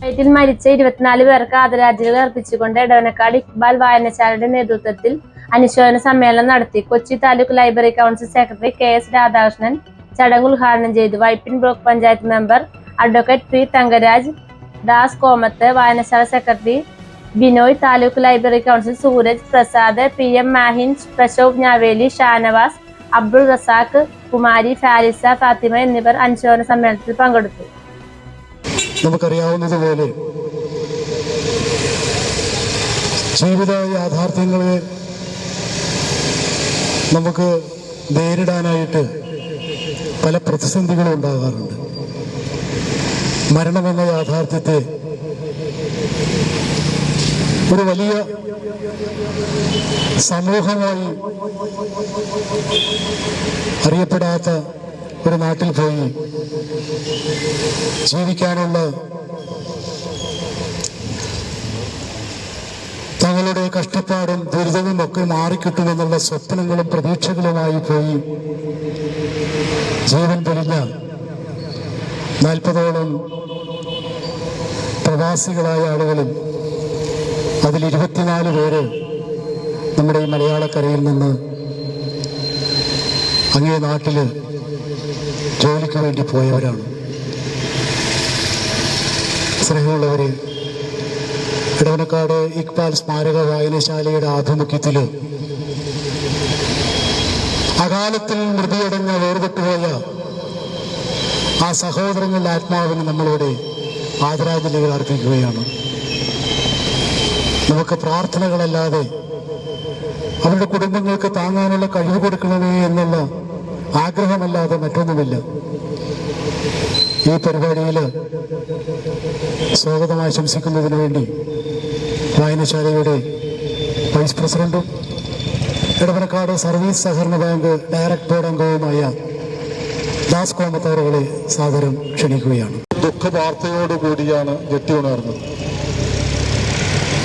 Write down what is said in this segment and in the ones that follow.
കുവൈറ്റിൽ മരിച്ച 24 പേർക്ക് ആദരാഞ്ജലികൾ അർപ്പിച്ചുകൊണ്ട് എടവനക്കാട് ഇക്ബാൽ വായനശാലയുടെ നേതൃത്വത്തിൽ അനുശോചന സമ്മേളനം നടത്തി. Kochi taluk library council secretary KS Radhakrishnan ചടങ്ങ് ഉദ്ഘാടനം ചെയ്തു. Vypin block panchayat member advocate P Thankaraj, Das Komath, വായനശാല secretary Binoy, taluk library council Sooraj Prasad, PM Mahin, Prashobh Njaveli, Shanavas, Abdul Razak, Kumari, Farisa, Fathima എന്നിവർ അനുശോചന സമ്മേളനത്തിൽ പങ്കെടുത്തു. നമുക്കറിയാവുന്നതുപോലെ ജീവിത യാഥാർത്ഥ്യങ്ങളെ നമുക്ക് നേരിടാനായിട്ട് പല പ്രതിസന്ധികളും ഉണ്ടാകാറുണ്ട്. മരണമെന്ന യാഥാർത്ഥ്യത്തെ ഒരു വലിയ സമൂഹമായി അറിയപ്പെടാത്ത ഒരു നാട്ടിൽ പോയി ജീവിക്കാനുള്ള തങ്ങളുടെ കഷ്ടപ്പാടും ദുരിതവും ഒക്കെ മാറിക്കിട്ടുമെന്നുള്ള സ്വപ്നങ്ങളും പ്രതീക്ഷകളുമായി പോയി ജീവൻ പൊലിഞ്ഞ 40ഓളം പ്രവാസികളായ ആളുകളും അതിൽ 24 പേര് നമ്മുടെ ഈ മലയാളക്കരയിൽ നിന്ന് അങ്ങേ നാട്ടില് ജോലിക്ക് വേണ്ടി പോയവരാണ്. സ്നേഹമുള്ളവരെ, എടവനക്കാട് ഇക്ബാൽ സ്മാരക വായനശാലയുടെ ആഭിമുഖ്യത്തില് അകാലത്തിൽ മൃതിയടഞ്ഞ വേർപെട്ടുപോയ ആ സഹോദരങ്ങളുടെ ആത്മാവിന് നമ്മളിവിടെ ആദരാഞ്ജലികൾ അർപ്പിക്കുകയാണ്. നമുക്ക് പ്രാർത്ഥനകളല്ലാതെ അവരുടെ കുടുംബങ്ങൾക്ക് താങ്ങാനുള്ള കഴിവ് കൊടുക്കണമേ എന്നുള്ള ആഗ്രഹമല്ലാതെ മറ്റൊന്നുമില്ല. ഈ പരിപാടിയിൽ സ്വാഗതം ആശംസിക്കുന്നതിന് വേണ്ടി വായനശാലയുടെ വൈസ് പ്രസിഡന്റും എടവനക്കാട് സർവീസ് സഹകരണ ബാങ്ക് ഡയറക്ടർ ബോർഡ് അംഗവുമായ ദാസ് കോമത്താറുകളെ സാദരം ക്ഷണിക്കുകയാണ്. ദുഃഖവാർത്തയോടുകൂടിയാണ് ഞെട്ടിയുണർന്നത്.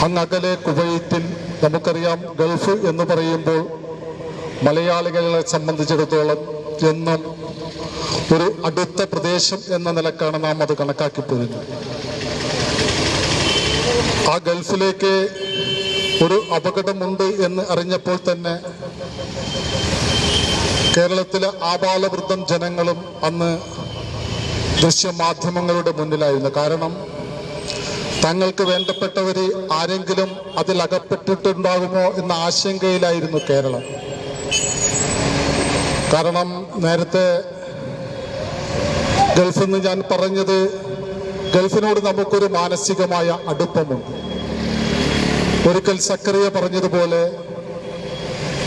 അങ്ങകലെ കുവൈറ്റിൽ, നമുക്കറിയാം ഗൾഫ് എന്ന് പറയുമ്പോൾ മലയാളികളെ സംബന്ധിച്ചിടത്തോളം എന്നും ഒരു അടുത്ത പ്രദേശം എന്ന നിലക്കാണ് നാം അത് കണക്കാക്കി പോരുന്നത്. ആ ഗൾഫിലേക്ക് ഒരു അപകടമുണ്ട് എന്ന് അറിഞ്ഞപ്പോൾ തന്നെ കേരളത്തിലെ ആബാലവൃദ്ധം ജനങ്ങളും അന്ന് ദൃശ്യമാധ്യമങ്ങളുടെ മുന്നിലായിരുന്നു. കാരണം തങ്ങൾക്ക് വേണ്ടപ്പെട്ടവർ ആരെങ്കിലും അതിൽ അകപ്പെട്ടിട്ടുണ്ടാകുമോ എന്ന ആശങ്കയിലായിരുന്നു കേരളം. കാരണം നേരത്തെ ഗൾഫിൽ നിന്ന് ഞാൻ പറഞ്ഞത്, ഗൾഫിനോട് നമുക്കൊരു മാനസികമായ അടുപ്പമുണ്ട്. ഒരിക്കൽ സക്കറിയ പറഞ്ഞതുപോലെ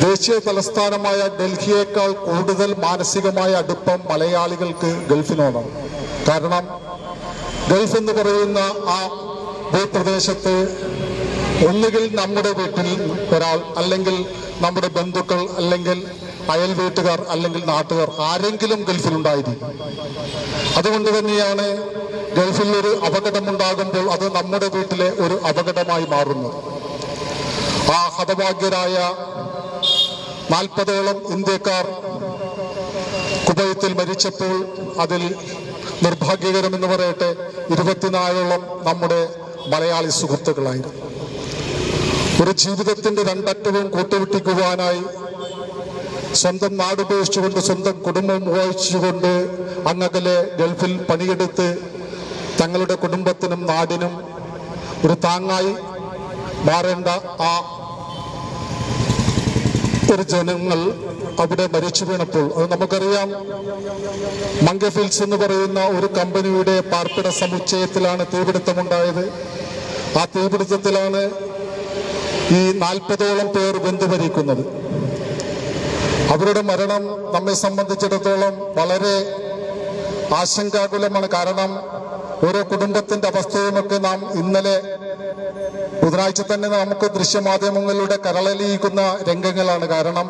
ദേശീയ തലസ്ഥാനമായ ഡൽഹിയേക്കാൾ കൂടുതൽ മാനസികമായ അടുപ്പം മലയാളികൾക്ക് ഗൾഫിനോടാണ്. കാരണം ഗൾഫ് എന്ന് പറയുന്ന ആ ഭൂപ്രദേശത്ത് ഒന്നുകിൽ നമ്മുടെ വീട്ടിൽ ഒരാൾ, അല്ലെങ്കിൽ നമ്മുടെ ബന്ധുക്കൾ, അല്ലെങ്കിൽ അയൽ വീട്ടുകാർ, അല്ലെങ്കിൽ നാട്ടുകാർ, ആരെങ്കിലും ഗൾഫിലുണ്ടായിരിക്കും. അതുകൊണ്ട് തന്നെയാണ് ഗൾഫിൽ ഒരു അപകടമുണ്ടാകുമ്പോൾ അത് നമ്മുടെ വീട്ടിലെ ഒരു അപകടമായി മാറുന്നത്. ആ ഹതഭാഗ്യരായ 40ഓളം ഇന്ത്യക്കാർ കുവൈത്തിൽ മരിച്ചപ്പോൾ അതിൽ നിർഭാഗ്യകരമെന്ന് പറയട്ടെ 24ഓളം നമ്മുടെ മലയാളി സുഹൃത്തുക്കളായിരുന്നു. ഒരു ജീവിതത്തിന്റെ രണ്ടറ്റവും കൂട്ടുവിട്ടിക്കുവാനായി സ്വന്തം നാടുപേക്ഷിച്ചുകൊണ്ട്, സ്വന്തം കുടുംബം ഉപേക്ഷിച്ചുകൊണ്ട് അങ്ങകലെ ഗൾഫിൽ പണിയെടുത്ത് തങ്ങളുടെ കുടുംബത്തിനും നാടിനും ഒരു താങ്ങായി മാറേണ്ട ആ ഒരു ജനങ്ങൾ അവിടെ മരിച്ചു വീണപ്പോൾ, അത് നമുക്കറിയാം, മംഗഫിൽസ് എന്ന് പറയുന്ന ഒരു കമ്പനിയുടെ പാർപ്പിട സമുച്ചയത്തിലാണ് തീപിടുത്തമുണ്ടായത്. ആ തീപിടുത്തത്തിലാണ് ഈ 40ഓളം പേർ വെന്തുമരിക്കുന്നത്. അവരുടെ മരണം നമ്മെ സംബന്ധിച്ചിടത്തോളം വളരെ ആശങ്കാകുലമാണ്. കാരണം ഓരോ കുടുംബത്തിന്റെ അവസ്ഥയുമൊക്കെ നാം ഇന്നലെ ബുധനാഴ്ച തന്നെ നമുക്ക് ദൃശ്യമാധ്യമങ്ങളിലൂടെ കരളലിയിക്കുന്ന രംഗങ്ങളാണ്. കാരണം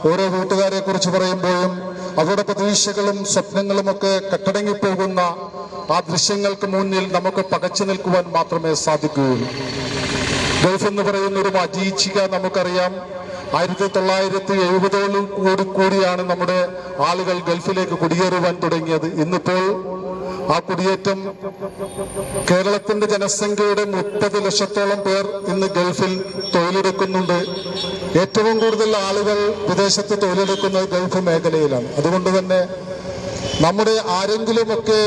ഓരോ വീട്ടുകാരെ കുറിച്ച് പറയുമ്പോഴും അവരുടെ പ്രതീക്ഷകളും സ്വപ്നങ്ങളുമൊക്കെ കെട്ടടങ്ങിപ്പോകുന്ന ആ ദൃശ്യങ്ങൾക്ക് മുന്നിൽ നമുക്ക് പകച്ചു നിൽക്കുവാൻ മാത്രമേ സാധിക്കുകയുള്ളൂ. ഗൾഫ് എന്ന് പറയുന്ന ഒരു മരീചിക നമുക്കറിയാം. 1970 കൂടിയാണ് നമ്മുടെ ആളുകൾ ഗൾഫിലേക്ക് കുടിയേറുവാൻ തുടങ്ങിയത്. ഇന്നിപ്പോൾ ആ കുടിയേറ്റം കേരളത്തിന്റെ ജനസംഖ്യയുടെ 30 ലക്ഷത്തോളം പേർ ഇന്ന് ഗൾഫിൽ തൊഴിലെടുക്കുന്നുണ്ട്. ഏറ്റവും കൂടുതൽ ആളുകൾ വിദേശത്ത് തൊഴിലെടുക്കുന്നത് ഗൾഫ് മേഖലയിലാണ്. അതുകൊണ്ട് തന്നെ നമ്മുടെ ആരെങ്കിലുമൊക്കെ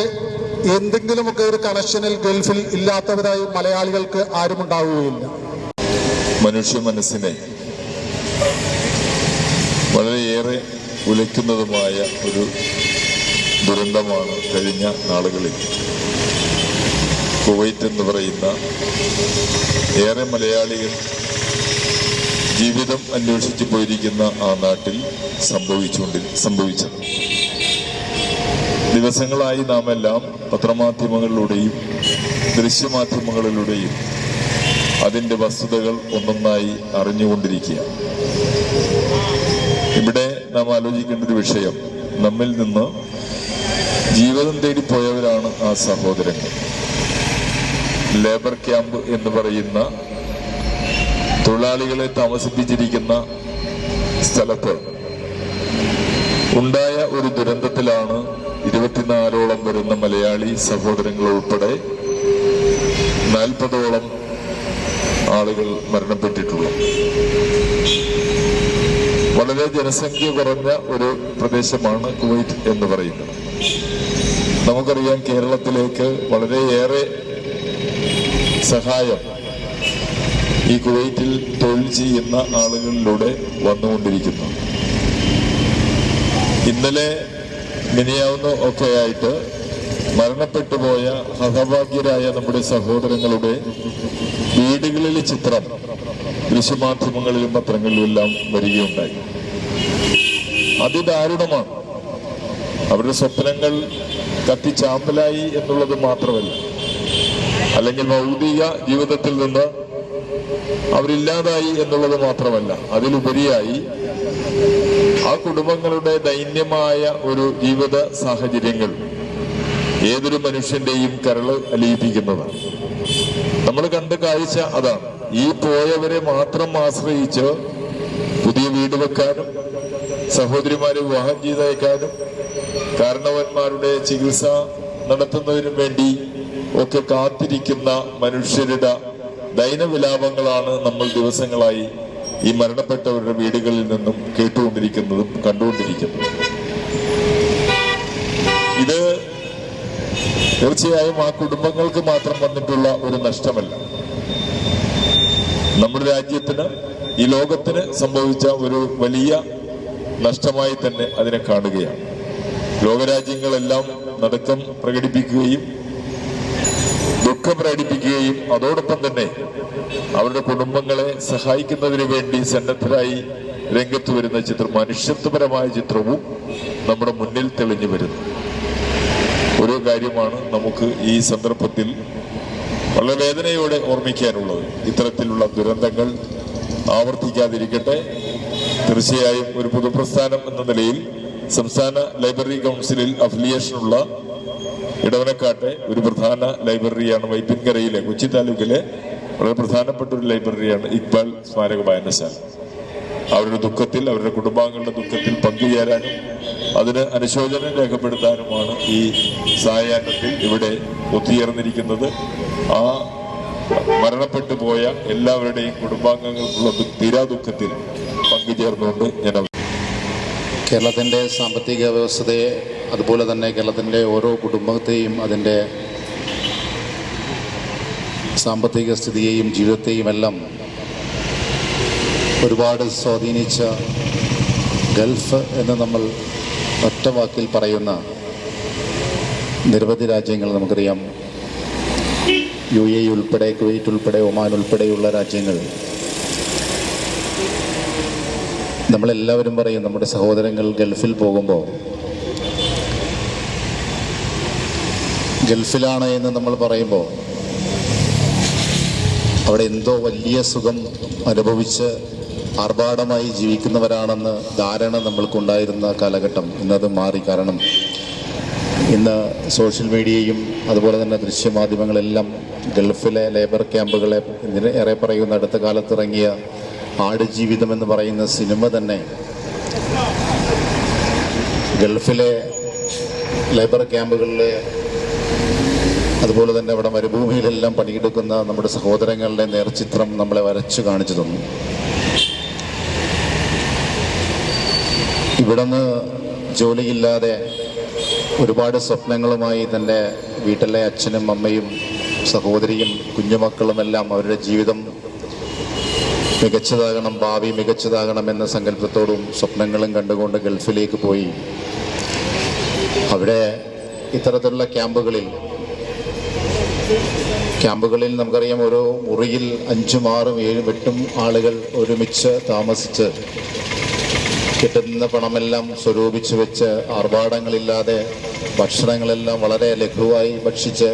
എന്തെങ്കിലുമൊക്കെ ഒരു കണക്ഷനിൽ ഗൾഫിൽ ഇല്ലാത്തവരായി മലയാളികൾക്ക് ആരുമുണ്ടാവുകയില്ല. മനുഷ്യ മനസ്സിനെ വളരെയേറെ ഉലയ്ക്കുന്നതുമായ ഒരു ദുരന്തമാണ് കഴിഞ്ഞ നാളുകളിൽ കുവൈറ്റ് എന്ന് പറയുന്ന ഏറെ മലയാളികൾ ജീവിതം അന്വേഷിച്ച് പോയിരിക്കുന്ന ആ നാട്ടിൽ സംഭവിച്ചത്. ദിവസങ്ങളായി നാം എല്ലാം പത്രമാധ്യമങ്ങളിലൂടെയും ദൃശ്യമാധ്യമങ്ങളിലൂടെയും അതിൻ്റെ വസ്തുതകൾ ഒന്നൊന്നായി അറിഞ്ഞുകൊണ്ടിരിക്കുക. ഇവിടെ നാം ആലോചിക്കേണ്ട ഒരു വിഷയം, നമ്മിൽ നിന്ന് ജീവിതം തേടിപ്പോയവരാണ് ആ സഹോദരങ്ങൾ. ലേബർ ക്യാമ്പ് എന്ന് പറയുന്ന തൊഴിലാളികളെ താമസിപ്പിച്ചിരിക്കുന്ന സ്ഥലത്ത് ഉണ്ടായ ഒരു ദുരന്തത്തിലാണ് 24ഓളം വരുന്ന മലയാളി സഹോദരങ്ങൾ ഉൾപ്പെടെ 40ഓളം ആളുകൾ മരണപ്പെട്ടിട്ടുള്ളത്. വളരെ ജനസംഖ്യ കുറഞ്ഞ ഒരു പ്രദേശമാണ് കുവൈറ്റ് എന്ന് പറയുന്നത്. നമുക്കറിയാം, കേരളത്തിലേക്ക് വളരെയേറെ സഹായം ഈ കുവൈറ്റിൽ തൊഴിൽ ചെയ്യുന്ന ആളുകളിലൂടെ വന്നുകൊണ്ടിരിക്കുന്നു. ഇന്നലെ മിനിയാവുന്ന ഒക്കെയായിട്ട് മരണപ്പെട്ടുപോയ ഹതഭാഗ്യരായ നമ്മുടെ സഹോദരങ്ങളുടെ വീടുകളിലെ ചിത്രം ദൃശ്യമാധ്യമങ്ങളിലും പത്രങ്ങളിലും എല്ലാം വരികയുണ്ടായി. അതിദാരുണമാണ്. അവരുടെ സ്വപ്നങ്ങൾ കത്തിച്ചാമ്പലായി എന്നുള്ളത് മാത്രമല്ല, അല്ലെങ്കിൽ ഭൗതിക ജീവിതത്തിൽ നിന്ന് അവരില്ലാതായി എന്നുള്ളത് മാത്രമല്ല, അതിലുപരിയായി ആ കുടുംബങ്ങളുടെ ദൈന്യമായ ഒരു ജീവിത സാഹചര്യങ്ങൾ ഏതൊരു മനുഷ്യന്റെയും കരള് അലിയിപ്പിക്കുന്നതാണ്. നമ്മൾ കണ്ട കാഴ്ച അതാണ്. ഈ പോയവരെ മാത്രം ആശ്രയിച്ച് പുതിയ വീട് വെക്കാനും സഹോദരിമാരെ വിവാഹം ചെയ്തയക്കാനും കാരണവന്മാരുടെ ചികിത്സ നടത്തുന്നതിനും വേണ്ടി ഒക്കെ കാത്തിരിക്കുന്ന മനുഷ്യരുടെ ദൈനവിലാപങ്ങളാണ് നമ്മൾ ദിവസങ്ങളായി ഈ മരണപ്പെട്ടവരുടെ വീടുകളിൽ നിന്നും കേട്ടുകൊണ്ടിരിക്കുന്നതും കണ്ടുകൊണ്ടിരിക്കുന്നതും. ഇത് തീർച്ചയായും ആ കുടുംബങ്ങൾക്ക് മാത്രം വന്നിട്ടുള്ള ഒരു നഷ്ടമല്ല. നമ്മുടെ രാജ്യത്തിന്, ഈ ലോകത്തിന് സംഭവിച്ച ഒരു വലിയ നഷ്ടമായി തന്നെ അതിനെ കാണുകയാണ്. ലോകരാജ്യങ്ങളെല്ലാം നടുക്കം പ്രകടിപ്പിക്കുകയും ദുഃഖം പ്രകടിപ്പിക്കുകയും അതോടൊപ്പം തന്നെ അവരുടെ കുടുംബങ്ങളെ സഹായിക്കുന്നതിന് വേണ്ടി സന്നദ്ധരായി രംഗത്ത് വരുന്ന ചിത്രം, മനുഷ്യത്വപരമായ ചിത്രവും നമ്മുടെ മുന്നിൽ തെളിഞ്ഞു വരുന്നു. ഒരു കാര്യമാണ് നമുക്ക് ഈ സന്ദർഭത്തിൽ വളരെ വേദനയോടെ ഓർമ്മിക്കാനുള്ളത്. ഇത്തരത്തിലുള്ള ദുരന്തങ്ങൾ ആവർത്തിക്കാതിരിക്കട്ടെ. തീർച്ചയായും ഒരു പൊതുപ്രസ്ഥാനം എന്ന നിലയിൽ സംസ്ഥാന ലൈബ്രറി കൗൺസിലിൽ അഫിലിയേഷനുള്ള ഇടവനക്കാട്ടെ ഒരു പ്രധാന ലൈബ്രറിയാണ് വൈപ്പിൻകരയിലെ കൊച്ചി താലൂക്കിലെ വളരെ പ്രധാനപ്പെട്ട ഒരു ലൈബ്രറിയാണ് ഇക്ബാൽ സ്മാരക വായനശാല. അവരുടെ ദുഃഖത്തിൽ, അവരുടെ കുടുംബാംഗങ്ങളുടെ ദുഃഖത്തിൽ പങ്കുചേരാനും അതിന് അനുശോചനം രേഖപ്പെടുത്താനുമാണ് ഈ സായാഹ്നത്തിൽ ഇവിടെ ഒത്തുചേർന്നിരിക്കുന്നത്. ആ മരണപ്പെട്ടു പോയ എല്ലാവരുടെയും കുടുംബാംഗങ്ങൾക്കുള്ള തീരാ ദുഃഖത്തിൽ പങ്കുചേർന്നുകൊണ്ട് ഞാൻ കേരളത്തിൻ്റെ സാമ്പത്തിക വ്യവസ്ഥയെ, അതുപോലെ തന്നെ കേരളത്തിൻ്റെ ഓരോ കുടുംബത്തെയും അതിൻ്റെ സാമ്പത്തിക സ്ഥിതിയെയും ജീവിതത്തെയും എല്ലാം ഒരുപാട് സ്വാധീനിച്ച ഗൾഫ് എന്ന് നമ്മൾ ഒറ്റ വാക്കിൽ പറയുന്ന നിരവധി രാജ്യങ്ങൾ നമുക്കറിയാം. UAE ഉൾപ്പെടെ, കുവൈറ്റ് ഉൾപ്പെടെ, ഒമാൻ ഉൾപ്പെടെയുള്ള രാജ്യങ്ങൾ. നമ്മളെല്ലാവരും പറയും നമ്മുടെ സഹോദരങ്ങൾ ഗൾഫിൽ പോകുമ്പോൾ, ഗൾഫിലാണ് എന്ന് നമ്മൾ പറയുമ്പോൾ അവിടെ എന്തോ വലിയ സുഖം അനുഭവിച്ച് ആർഭാടമായി ജീവിക്കുന്നവരാണെന്ന് ധാരണ നമ്മൾക്കുണ്ടായിരുന്ന കാലഘട്ടം ഇന്നത് മാറി. കാരണം ഇന്ന് സോഷ്യൽ മീഡിയയും അതുപോലെ തന്നെ ദൃശ്യമാധ്യമങ്ങളെല്ലാം ഗൾഫിലെ ലേബർ ക്യാമ്പുകളെ ഏറെ പറയുന്ന അടുത്ത കാലത്ത് ഇറങ്ങിയ ആടുജീവിതം എന്ന് പറയുന്ന സിനിമ തന്നെ ഗൾഫിലെ ലേബർ ക്യാമ്പുകളിലെ അതുപോലെ തന്നെ അവിടെ മരുഭൂമിയിലെല്ലാം പണിയെടുക്കുന്ന നമ്മുടെ സഹോദരങ്ങളുടെ നേർചിത്രം നമ്മളെ വരച്ചു കാണിച്ചു തന്നു. ഇവിടുന്ന് ജോലിയില്ലാതെ ഒരുപാട് സ്വപ്നങ്ങളുമായി തൻ്റെ വീട്ടിലെ അച്ഛനും അമ്മയും സഹോദരിയും കുഞ്ഞുമക്കളുമെല്ലാം അവരുടെ ജീവിതം മികച്ചതാകണം, ഭാവി മികച്ചതാകണം എന്ന സങ്കല്പത്തോടും സ്വപ്നങ്ങളും കണ്ടുകൊണ്ട് ഗൾഫിലേക്ക് പോയി. അവിടെ ഇത്തരത്തിലുള്ള ക്യാമ്പുകളിൽ നമുക്കറിയാം, ഓരോ മുറിയിൽ 5, 6, 7, 8 ആളുകൾ ഒരുമിച്ച് താമസിച്ച് കിട്ടുന്ന പണമെല്ലാം സ്വരൂപിച്ച് വെച്ച് ആർഭാടങ്ങളില്ലാതെ ഭക്ഷണങ്ങളെല്ലാം വളരെ ലഘുവായി ഭക്ഷിച്ച്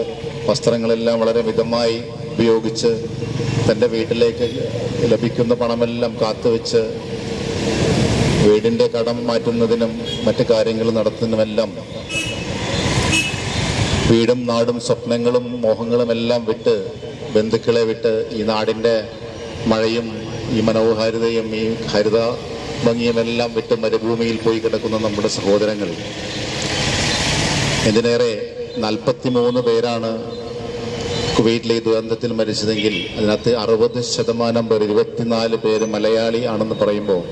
വസ്ത്രങ്ങളെല്ലാം വളരെ മിതമായി ഉപയോഗിച്ച് തൻ്റെ വീട്ടിലേക്ക് ലഭിക്കുന്ന പണമെല്ലാം കാത്തുവെച്ച് വീടിൻ്റെ കടം മാറ്റുന്നതിനും മറ്റു കാര്യങ്ങൾ നടത്തുന്നതിനുമെല്ലാം വീടും നാടും സ്വപ്നങ്ങളും മോഹങ്ങളും എല്ലാം വിട്ട്, ബന്ധുക്കളെ വിട്ട്, ഈ നാടിൻ്റെ മഴയും ഈ മനോഹാരിതയും ഈ ഹരിത ഭംഗിയുമെല്ലാം വിട്ട് മരുഭൂമിയിൽ പോയി കിടക്കുന്ന നമ്മുടെ സഹോദരങ്ങൾ. എന്തിനേറെ 43 പേരാണ് കുവൈറ്റിലെ ഈ ദുരന്തത്തിൽ മരിച്ചതെങ്കിൽ അതിനകത്ത് 60% പേർ, 24 പേര് മലയാളി ആണെന്ന് പറയുമ്പോൾ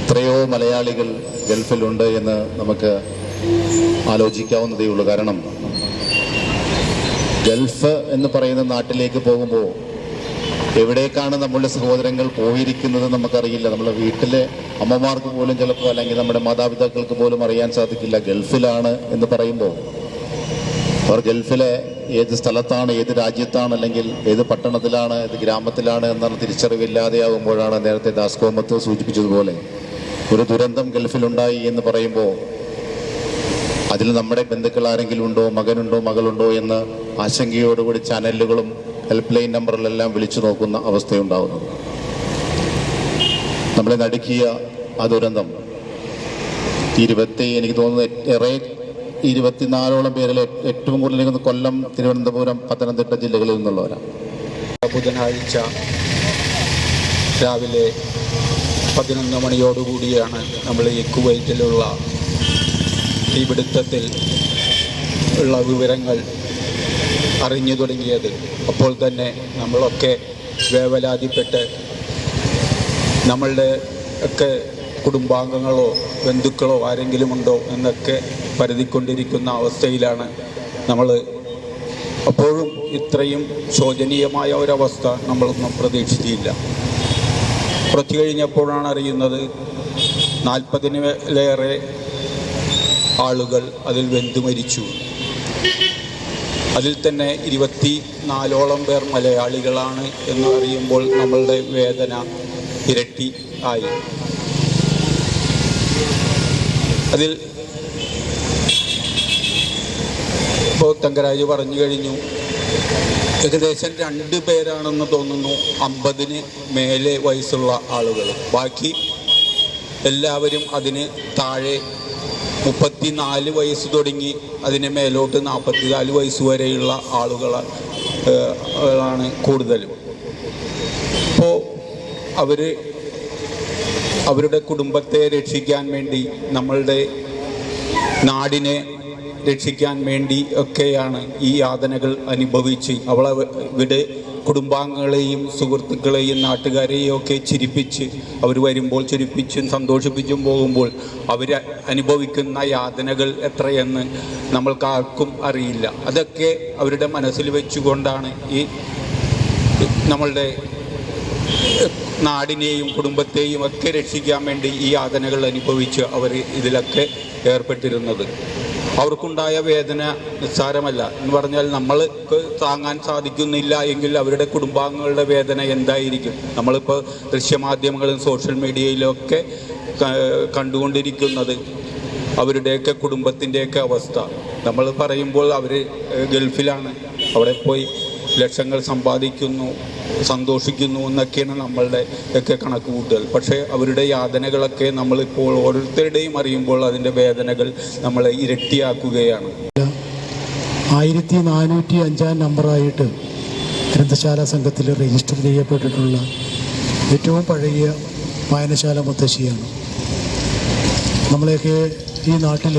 എത്രയോ മലയാളികൾ ഗൾഫിലുണ്ട് എന്ന് നമുക്ക് ആലോചിക്കാവുന്നതേ ഉള്ളൂ. കാരണം ഗൾഫ് എന്ന് പറയുന്ന നാട്ടിലേക്ക് പോകുമ്പോൾ എവിടേക്കാണ് നമ്മളുടെ സഹോദരങ്ങൾ പോയിരിക്കുന്നത് നമുക്കറിയില്ല. നമ്മുടെ വീട്ടിലെ അമ്മമാർക്ക് പോലും ചിലപ്പോൾ, അല്ലെങ്കിൽ നമ്മുടെ മാതാപിതാക്കൾക്ക് പോലും അറിയാൻ സാധിക്കില്ല ഗൾഫിലാണ് എന്ന് പറയുമ്പോൾ. അവർ ഗൾഫിലെ ഏത് സ്ഥലത്താണ്, ഏത് രാജ്യത്താണ്, അല്ലെങ്കിൽ ഏത് പട്ടണത്തിലാണ്, ഏത് ഗ്രാമത്തിലാണ് എന്നാണ് തിരിച്ചറിവില്ലാതെയാകുമ്പോഴാണ് നേരത്തെ ദാസ്കോമത്ത് സൂചിപ്പിച്ചതുപോലെ ഒരു ദുരന്തം ഗൾഫിലുണ്ടായി എന്ന് പറയുമ്പോൾ അതിൽ നമ്മുടെ ബന്ധുക്കൾ ആരെങ്കിലും ഉണ്ടോ, മകനുണ്ടോ, മകളുണ്ടോ എന്ന് ആശങ്കയോടുകൂടി ചാനലുകളും ഹെൽപ്പ് ലൈൻ നമ്പറിലെല്ലാം വിളിച്ചു നോക്കുന്ന അവസ്ഥയുണ്ടാകുന്നത്. നമ്മളെ നടുക്കിയ ആ ദുരന്തം എനിക്ക് തോന്നുന്നു 24ഓളം പേരിൽ ഏറ്റവും കൂടുതൽ കൊല്ലം, തിരുവനന്തപുരം, പത്തനംതിട്ട ജില്ലകളിൽ നിന്നുള്ളവരാണ്. ബുധനാഴ്ച രാവിലെ 11 മണിയോടുകൂടിയാണ് നമ്മൾ ഈ കുവൈറ്റിലുള്ള തീപിടുത്തത്തിൽ ഉള്ള വിവരങ്ങൾ അറിഞ്ഞു തുടങ്ങിയത്. അപ്പോൾ തന്നെ നമ്മളൊക്കെ വേവലാതിപ്പെട്ട് നമ്മളുടെ ഒക്കെ കുടുംബാംഗങ്ങളോ ബന്ധുക്കളോ ആരെങ്കിലും ഉണ്ടോ എന്നൊക്കെ പരതിക്കൊണ്ടിരിക്കുന്ന അവസ്ഥയിലാണ് നമ്മൾ. അപ്പോഴും ഇത്രയും ശോചനീയമായ ഒരവസ്ഥ നമ്മളൊന്നും പ്രതീക്ഷിച്ചില്ല. കുറച്ചു കഴിഞ്ഞപ്പോഴാണ് അറിയുന്നത് 40-ലേറെ ആളുകൾ അതിൽ വെന്തു മരിച്ചു. അതിൽ തന്നെ 24ഓളം പേർ മലയാളികളാണ് എന്ന് അറിയുമ്പോൾ നമ്മളുടെ വേദന ഇരട്ടി ആയി. അതിൽ ഇപ്പോൾ തങ്കരാജ് പറഞ്ഞു കഴിഞ്ഞു, ഏകദേശം 2 പേരാണെന്ന് തോന്നുന്നു 50-ന് മേലെ വയസ്സുള്ള ആളുകൾ. ബാക്കി എല്ലാവരും അതിന് താഴെ 34 വയസ്സ് തുടങ്ങി അതിന് മേലോട്ട് 44 വയസ്സ് വരെയുള്ള ആളുകളാണ് കൂടുതലും. അപ്പോൾ അവരുടെ കുടുംബത്തെ രക്ഷിക്കാൻ വേണ്ടി, നമ്മളുടെ നാടിനെ രക്ഷിക്കാൻ വേണ്ടി ഒക്കെയാണ് ഈ യാതനകൾ അനുഭവിച്ച് അവരുടെ കുടുംബാംഗങ്ങളെയും സുഹൃത്തുക്കളെയും നാട്ടുകാരെയും ഒക്കെ ചിരിപ്പിച്ച്, അവർ വരുമ്പോൾ ചിരിപ്പിച്ചും സന്തോഷിപ്പിച്ചും പോകുമ്പോൾ അവർ അനുഭവിക്കുന്ന യാതനകൾ എത്രയെന്ന് നമ്മൾക്കാർക്കും അറിയില്ല. അതൊക്കെ അവരുടെ മനസ്സിൽ വെച്ചുകൊണ്ടാണ് ഈ നമ്മളുടെ നാടിനെയും കുടുംബത്തെയും ഒക്കെ രക്ഷിക്കാൻ വേണ്ടി ഈ യാതനകൾ അനുഭവിച്ച് അവർ ഇതിലൊക്കെ ഏർപ്പെട്ടിരുന്നത്. അവർക്കുണ്ടായ വേദന നിസ്സാരമല്ല എന്ന് പറഞ്ഞാൽ നമ്മൾക്ക് താങ്ങാൻ സാധിക്കുന്നില്ല എങ്കിൽ അവരുടെ കുടുംബാംഗങ്ങളുടെ വേദന എന്തായിരിക്കും? നമ്മളിപ്പോൾ ദൃശ്യമാധ്യമങ്ങളും സോഷ്യൽ മീഡിയയിലൊക്കെ കണ്ടുകൊണ്ടിരിക്കുന്നത് അവരുടെയൊക്കെ കുടുംബത്തിൻ്റെയൊക്കെ അവസ്ഥ. നമ്മൾ പറയുമ്പോൾ അവർ ഗൾഫിലാണ്, അവിടെ പോയി ലക്ഷങ്ങൾ സമ്പാദിക്കുന്നു, സന്തോഷിക്കുന്നു എന്നൊക്കെയാണ് നമ്മളുടെ ഒക്കെ കണക്ക് കൂട്ടൽ. പക്ഷേ അവരുടെ യാതനകളൊക്കെ നമ്മളിപ്പോൾ ഓരോരുത്തരുടെയും അറിയുമ്പോൾ അതിൻ്റെ വേദനകൾ നമ്മളെ ഇരട്ടിയാക്കുകയാണ്. 1405 നമ്പറായിട്ട് ഗ്രന്ഥശാല സംഘത്തിൽ രജിസ്റ്റർ ചെയ്യപ്പെട്ടിട്ടുള്ള ഏറ്റവും പഴയ വായനശാല മുത്തശ്ശിയാണ്. നമ്മളെയൊക്കെ ഈ നാട്ടിൽ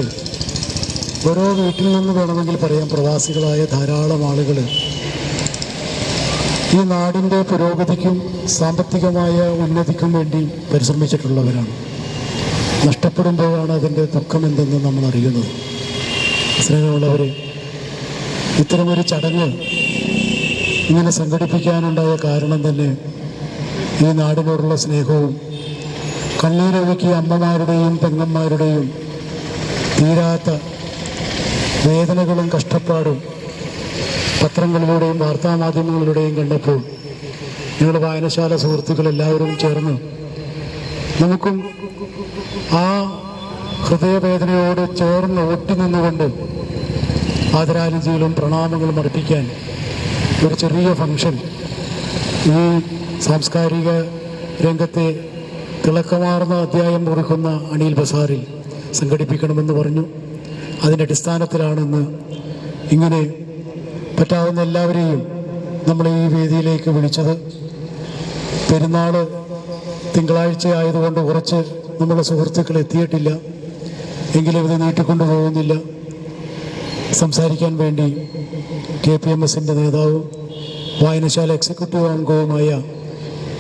ഓരോ വീട്ടിൽ നിന്ന് വേണമെങ്കിൽ പറയാം, പ്രവാസികളായ ധാരാളം ആളുകൾ ഈ നാടിൻ്റെ പുരോഗതിക്കും സാമ്പത്തികമായ ഉന്നതിക്കും വേണ്ടി പരിശ്രമിച്ചിട്ടുള്ളവരാണ്. നഷ്ടപ്പെടുമ്പോഴാണ് അതിൻ്റെ ദുഃഖം എന്തെന്ന് നമ്മൾ അറിയുന്നത്. സ്നേഹമുള്ളവരെ, ഇത്തരമൊരു ചടങ്ങ് ഇങ്ങനെ സംഘടിപ്പിക്കാനുണ്ടായ കാരണം തന്നെ ഈ നാടിനോടുള്ള സ്നേഹവും കണ്ണീരൊഴുക്കിയ അമ്മമാരുടെയും പെങ്ങന്മാരുടെയും തീരാത്ത വേദനകളും കഷ്ടപ്പാടും പത്രങ്ങളിലൂടെയും വാർത്താമാധ്യമങ്ങളിലൂടെയും കണ്ടപ്പോൾ ഞങ്ങൾ വായനശാല സുഹൃത്തുക്കൾ എല്ലാവരും ചേർന്ന് നമുക്കും ആ ഹൃദയവേദനയോട് ചേർന്ന് ഒട്ടി നിന്നുകൊണ്ട് ആദരാഞ്ജലികളും പ്രണാമങ്ങളും അർപ്പിക്കാൻ ഒരു ചെറിയ ഫംഗ്ഷൻ ഈ സാംസ്കാരിക രംഗത്തെ തിളക്കമാർന്ന അധ്യായം കുറിക്കുന്ന അണിയിൽ ബസാറിൽ സംഘടിപ്പിക്കണമെന്ന് പറഞ്ഞു. അതിൻ്റെ അടിസ്ഥാനത്തിലാണെന്ന് ഇങ്ങനെ പറ്റാവുന്ന എല്ലാവരെയും നമ്മൾ ഈ വേദിയിലേക്ക് വിളിച്ചത്. പെരുന്നാൾ തിങ്കളാഴ്ച ആയതുകൊണ്ട് കുറച്ച് നമ്മുടെ സുഹൃത്തുക്കൾ എത്തിയിട്ടില്ല, എങ്കിലും ഇത് നീട്ടിക്കൊണ്ടു പോകുന്നില്ല. സംസാരിക്കാൻ വേണ്ടി KPMSൻ്റെ നേതാവും വായനശാല എക്സിക്യൂട്ടീവ് അംഗവുമായ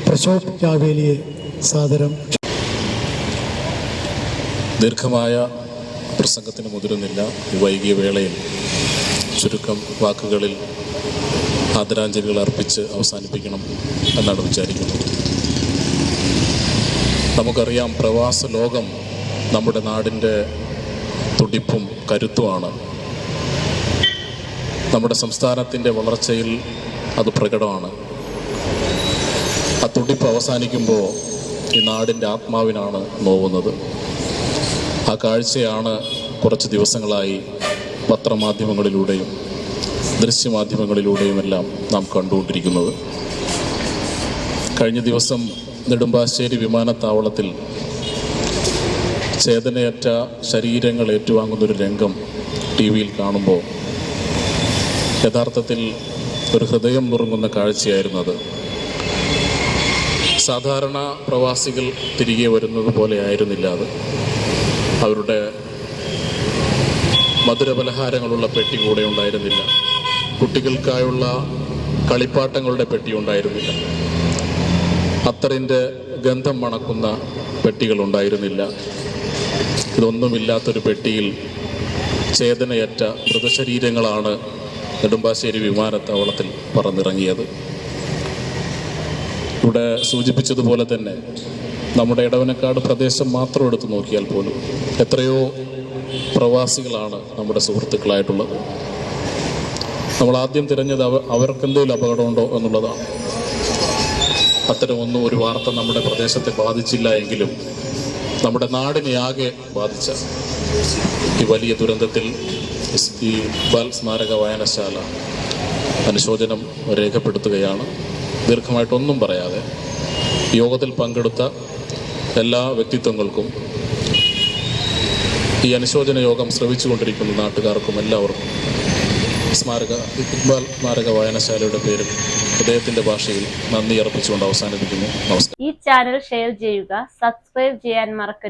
പ്രശോഭ് ചാവേലിയെ സാദരം. ദീർഘമായ പ്രസംഗത്തിന് മുതിരുന്നില്ല. ഈ വൈകിയ വേളയിൽ ചുരുക്കം വാക്കുകളിൽ ആദരാഞ്ജലികൾ അർപ്പിച്ച് അവസാനിപ്പിക്കണം എന്നാണ് വിചാരിക്കുന്നത്. നമുക്കറിയാം, പ്രവാസ ലോകം നമ്മുടെ നാടിൻ്റെ തുടിപ്പും കരുത്തുമാണ്. നമ്മുടെ സംസ്ഥാനത്തിൻ്റെ വളർച്ചയിൽ അത് പ്രകടമാണ്. ആ തുടിപ്പ് അവസാനിക്കുമ്പോൾ ഈ നാടിൻ്റെ ആത്മാവിനാണ് നോവുന്നത്. ആ കാഴ്ചയാണ് കുറച്ച് ദിവസങ്ങളായി പത്രമാധ്യമങ്ങളിലൂടെയും ദൃശ്യമാധ്യമങ്ങളിലൂടെയുമെല്ലാം നാം കണ്ടുകൊണ്ടിരിക്കുന്നത്. കഴിഞ്ഞ ദിവസം നെടുമ്പാശ്ശേരി വിമാനത്താവളത്തിൽ ചേതനയറ്റ ശരീരങ്ങൾ ഏറ്റുവാങ്ങുന്നൊരു രംഗം TV-യിൽ കാണുമ്പോൾ യഥാർത്ഥത്തിൽ ഒരു ഹൃദയം നുറുങ്ങുന്ന കാഴ്ചയായിരുന്നു അത്. സാധാരണ പ്രവാസികൾ തിരികെ വരുന്നത് പോലെ ആയിരുന്നില്ല അത്. അവരുടെ മധുരപലഹാരങ്ങളുള്ള പെട്ടി കൂടെ ഉണ്ടായിരുന്നില്ല. കുട്ടികൾക്കായുള്ള കളിപ്പാട്ടങ്ങളുടെ പെട്ടി ഉണ്ടായിരുന്നില്ല. അത്തറിൻ്റെ ഗന്ധം മണക്കുന്ന പെട്ടികളുണ്ടായിരുന്നില്ല. ഇതൊന്നുമില്ലാത്തൊരു പെട്ടിയിൽ ചേതനയറ്റ മൃതശരീരങ്ങളാണ് നെടുമ്പാശ്ശേരി വിമാനത്താവളത്തിൽ പറന്നിറങ്ങിയത്. ഇവിടെ സൂചിപ്പിച്ചതുപോലെ തന്നെ നമ്മുടെ ഇടവനക്കാട് പ്രദേശം മാത്രം എടുത്തു നോക്കിയാൽ പോലും എത്രയോ പ്രവാസികളാണ് നമ്മുടെ സുഹൃത്തുക്കളായിട്ടുള്ളത്. നമ്മൾ ആദ്യം തിരഞ്ഞത് അവർക്കെന്തെങ്കിലും അപകടമുണ്ടോ എന്നുള്ളതാണ്. അത്തരമൊന്നും ഒരു വാർത്ത നമ്മുടെ പ്രദേശത്തെ ബാധിച്ചില്ല എങ്കിലും നമ്മുടെ നാടിനെ ആകെ ബാധിച്ച ഈ വലിയ ദുരന്തത്തിൽ ഈ ഇക്ബാൽ സ്മാരക വായനശാല അനുശോചനം രേഖപ്പെടുത്തുകയാണ്. ദീർഘമായിട്ടൊന്നും പറയാതെ യോഗത്തിൽ പങ്കെടുത്ത എല്ലാ വ്യക്തിത്വങ്ങൾക്കും, ഈ അനുശോചന യോഗം ശ്രവിച്ചുകൊണ്ടിരിക്കുന്ന നാട്ടുകാർക്കും എല്ലാവർക്കും ഇക്ബാൽ സ്മാരക വായനശാലയുടെ പേരിൽ ഹൃദയത്തിന്റെ ഭാഷയിൽ നന്ദി അർപ്പിച്ചുകൊണ്ട് അവസാനിപ്പിക്കുന്നു. നമസ്കാരം. ഈ ചാനൽ ഷെയർ ചെയ്യുക, സബ്സ്ക്രൈബ് ചെയ്യാൻ മറക്കരുത്.